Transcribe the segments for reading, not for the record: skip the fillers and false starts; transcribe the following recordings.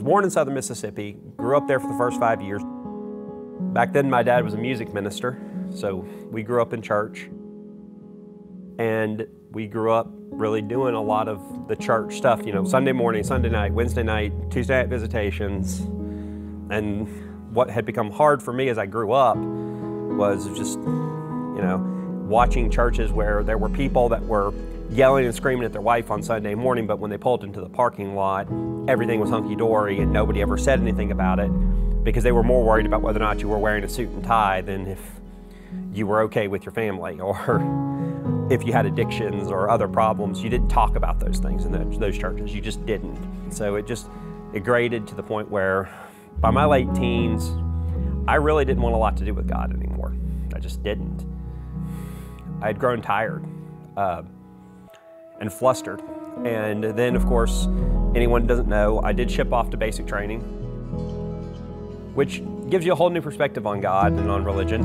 born in southern Mississippi, grew up there for the first 5 years. Back then, my dad was a music minister, so we grew up in church. And we grew up really doing a lot of the church stuff, you know, Sunday morning, Sunday night, Wednesday night, Tuesday night visitations. And what had become hard for me as I grew up was just, you know, watching churches where there were people that were yelling and screaming at their wife on Sunday morning, but when they pulled into the parking lot, everything was hunky-dory and nobody ever said anything about it because they were more worried about whether or not you were wearing a suit and tie than if you were okay with your family, or if you had addictions or other problems. You didn't talk about those things in those churches. You just didn't. So it graded to the point where by my late teens, I really didn't want a lot to do with God anymore. I just didn't. I had grown tired and flustered. And then, of course, anyone who doesn't know, I did ship off to basic training, which gives you a whole new perspective on God and on religion.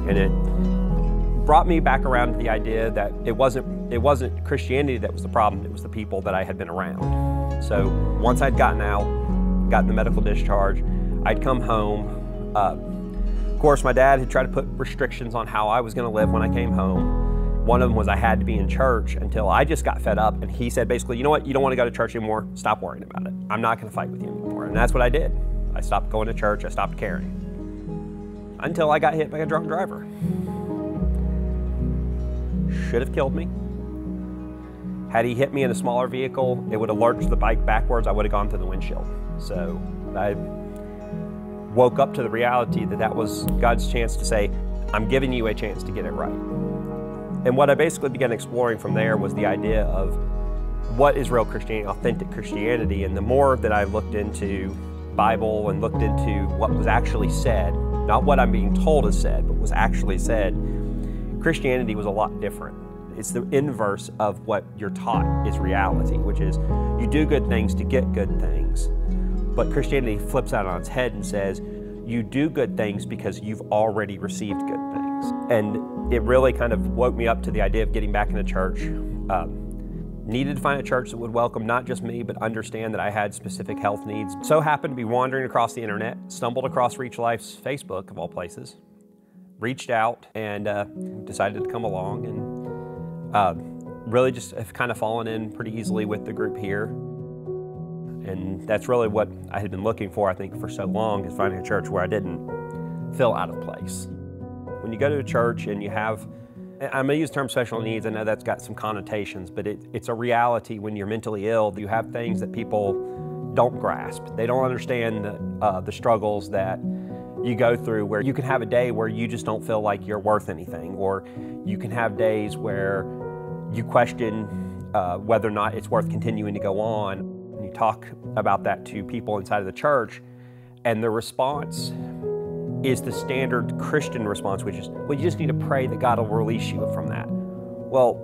And it brought me back around to the idea that it wasn't Christianity that was the problem, it was the people that I had been around. So once I'd gotten the medical discharge, I'd come home. Of course, my dad had tried to put restrictions on how I was going to live when I came home. One of them was I had to be in church until I just got fed up, and he said basically, you know what, you don't want to go to church anymore, stop worrying about it. I'm not going to fight with you anymore. And that's what I did. I stopped going to church, I stopped caring. Until I got hit by a drunk driver. Should have killed me. Had he hit me in a smaller vehicle, it would have lurched the bike backwards, I would have gone through the windshield. So I woke up to the reality that that was God's chance to say, I'm giving you a chance to get it right. And what I basically began exploring from there was the idea of what is real Christianity, authentic Christianity. And the more that I looked into Bible and looked into what was actually said, not what I'm being told is said, but was actually said, Christianity was a lot different. It's the inverse of what you're taught is reality, which is you do good things to get good things. But Christianity flips that on its head and says, you do good things because you've already received good things. And it really kind of woke me up to the idea of getting back into church. Needed to find a church that would welcome not just me, but understand that I had specific health needs. So happened to be wandering across the internet, stumbled across Reach Life's Facebook, of all places, reached out and decided to come along, and really just have kind of fallen in pretty easily with the group here. And that's really what I had been looking for, I think, for so long, is finding a church where I didn't feel out of place. When you go to a church and you have, I'm going to use the term special needs, I know that's got some connotations, but it's a reality when you're mentally ill. You have things that people don't grasp. They don't understand the struggles that you go through, where you can have a day where you just don't feel like you're worth anything, or you can have days where you question whether or not it's worth continuing to go on. And you talk about that to people inside of the church, and the response is the standard Christian response, which is, well, you just need to pray that God will release you from that. Well,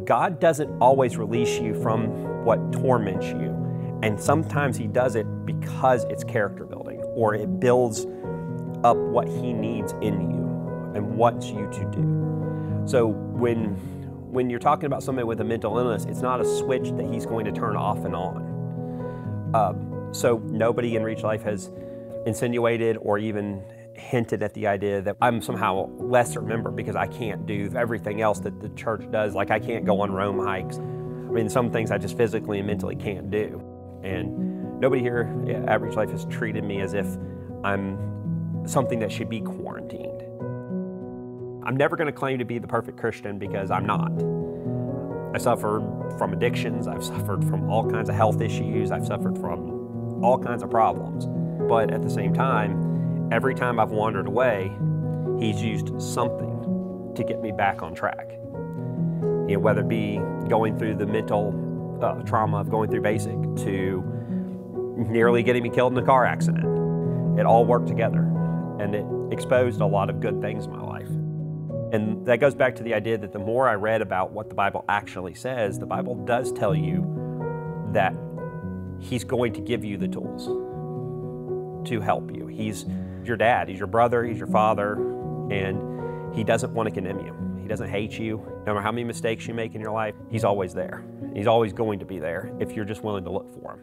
God doesn't always release you from what torments you. And sometimes He does it because it's character building, or it builds up what He needs in you and wants you to do. So when you're talking about somebody with a mental illness, it's not a switch that He's going to turn off and on. So nobody in Reach Life has insinuated or even hinted at the idea that I'm somehow lesser member because I can't do everything else that the church does. Like I can't go on Rome hikes. I mean, some things I just physically and mentally can't do. And nobody here at Reach Life has treated me as if I'm something that should be quarantined. I'm never going to claim to be the perfect Christian because I'm not. I suffered from addictions. I've suffered from all kinds of health issues. I've suffered from all kinds of problems. But at the same time, every time I've wandered away, He's used something to get me back on track. You know, whether it be going through the mental trauma of going through basic to nearly getting me killed in a car accident. It all worked together, and it exposed a lot of good things in my life. And that goes back to the idea that the more I read about what the Bible actually says, the Bible does tell you that He's going to give you the tools to help you. He's your dad, He's your brother, He's your father, and He doesn't want to condemn you. He doesn't hate you. No matter how many mistakes you make in your life, He's always there. He's always going to be there if you're just willing to look for Him.